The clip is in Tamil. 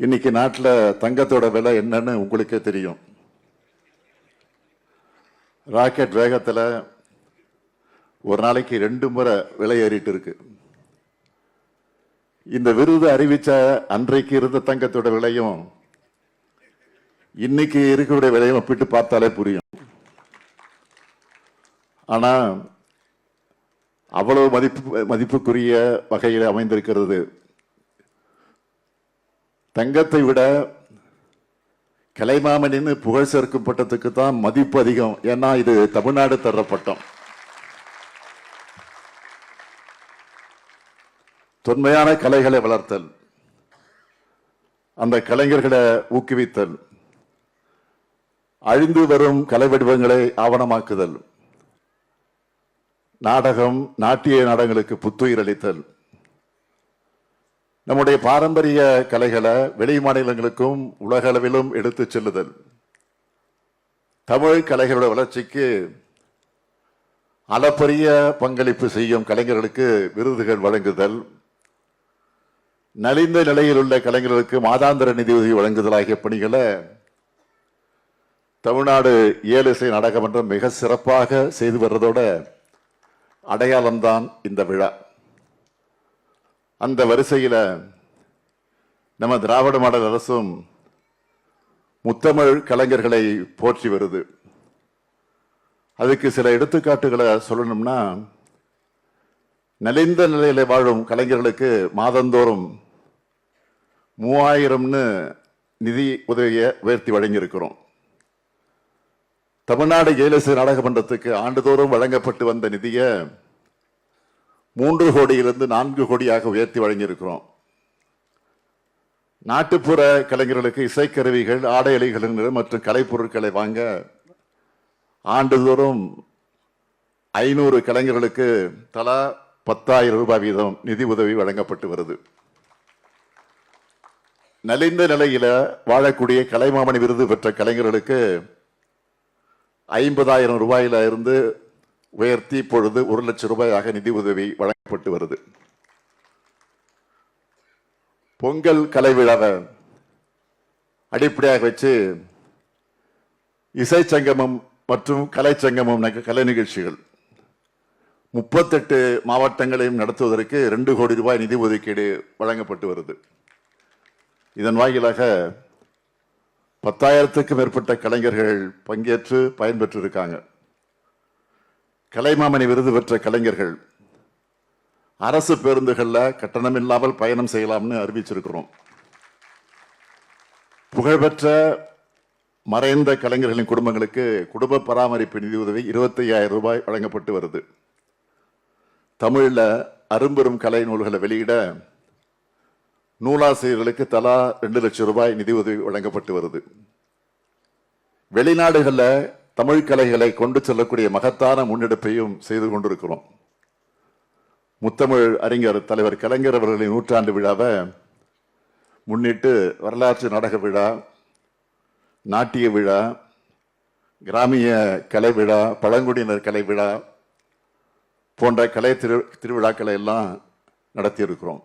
இன்னைக்கு நாட்டில் தங்கத்தோட விலை என்னன்னு உங்களுக்கே தெரியும். ராக்கெட் வேகத்தில் ஒரு நாளைக்கு 2 முறை விலை ஏறிட்டு இருக்கு. இந்த விருது அறிவிச்ச அன்றைக்கு இருந்த தங்கத்தோட விலையும் இன்னைக்கு இருக்கக்கூடிய விலையும் ஒப்பிட்டு பார்த்தாலே புரியும். ஆனா அவ்வளவு மதிப்புக்குரிய வகையில் அமைந்திருக்கிறது. தங்கத்தை விட கலைமாமணின்னு புகழ் சேர்க்கும் பட்டத்துக்கு தான் மதிப்பு அதிகம். ஏன்னா இது தமிழ்நாடு தர்ற பட்டம். தொன்மையான கலைகளை வளர்த்தல், அந்த கலைஞர்களை ஊக்குவித்தல், அழிந்து வரும் கலை வடிவங்களை ஆவணமாக்குதல், நாடகம் நாட்டிய நாடகங்களுக்கு புத்துயிர் அளித்தல், நம்முடைய பாரம்பரிய கலைகளை வெளி மாநிலங்களுக்கும் உலக அளவிலும் எடுத்துச் செல்லுதல், தமிழ் கலைகளோட வளர்ச்சிக்கு அளப்பரிய பங்களிப்பு செய்யும் கலைஞர்களுக்கு விருதுகள் வழங்குதல், நலிந்த நிலையில் உள்ள கலைஞர்களுக்கு மாதாந்திர நிதியுதவி வழங்குதல் ஆகிய பணிகளை தமிழ்நாடு இயலிசை நாடகமன்றம் மிக சிறப்பாக செய்து வர்றதோட அடையாளம்தான் இந்த விழா. அந்த வரிசையில் நம்ம திராவிட மாடல் அரசும் முத்தமிழ் கலைஞர்களை போற்றி வருது. அதுக்கு சில எடுத்துக்காட்டுகளை சொல்லணும்னா, நலிந்த நிலையில வாழும் கலைஞர்களுக்கு மாதந்தோறும் 3000 நிதி உதவியை உயர்த்தி வழங்கியிருக்கிறோம். தமிழ்நாடு இயலிசை நாடக மன்றத்துக்கு ஆண்டுதோறும் வழங்கப்பட்டு வந்த நிதியை 3 கோடியிலிருந்து 4 கோடியாக உயர்த்தி வழங்கியிருக்கிறோம். நாட்டுப்புற கலைஞர்களுக்கு இசைக்கருவிகள், ஆடை அலைகள் மற்றும் கலைப்பொருட்களை வாங்க ஆண்டுதோறும் 500 கலைஞர்களுக்கு தலா 10,000 ரூபாய் வீதம் நிதி உதவி வழங்கப்பட்டு வருது. நலிந்த நிலையில வாழக்கூடிய கலைமாமணி விருது பெற்ற கலைஞர்களுக்கு 50,000 ரூபாயில இருந்து உயர்த்தி இப்பொழுது 1 லட்சம் ரூபாயாக நிதி உதவி வழங்கப்பட்டு வருது. பொங்கல் கலை விழாவை அடிப்படையாக வச்சு இசை சங்கமம் மற்றும் கலை சங்கமம் கலை நிகழ்ச்சிகள் 38 மாவட்டங்களையும் நடத்துவதற்கு 2 கோடி ரூபாய் நிதி ஒதுக்கீடு வழங்கப்பட்டு வருது. இதன் வாயிலாக 10,000க்கும் மேற்பட்ட கலைஞர்கள் பங்கேற்று பயன்பெற்று இருக்காங்க. கலைமாமணி விருது பெற்ற கலைஞர்கள் அரசு பேருந்துகளில் கட்டணம் இல்லாமல் பயணம் செய்யலாம்னு அறிவிச்சிருக்கிறோம். புகழ்பெற்ற மறைந்த கலைஞர்களின் குடும்பங்களுக்கு குடும்ப பராமரிப்பு நிதி உதவி 25,000 ரூபாய் வழங்கப்பட்டு வருது. தமிழில் அரும்பெரும் கலை நூல்களை வெளியிட நூலாசிரியர்களுக்கு தலா 2 லட்சம் ரூபாய் நிதி உதவி வழங்கப்பட்டு வருது. வெளிநாடுகளில் தமிழ் கலைகளை கொண்டு செல்லக்கூடிய மகத்தான முன்னெடுப்பையும் செய்து கொண்டிருக்கிறோம். முத்தமிழ் அறிஞர் தலைவர் கலைஞர் அவர்களின் 100ஆண்டு விழாவை முன்னிட்டு வரலாற்று நாடக விழா, நாட்டிய விழா, கிராமிய கலை விழா, பழங்குடியினர் கலை விழா போன்ற கலை திருவிழாக்களை எல்லாம் நடத்தியிருக்கிறோம்.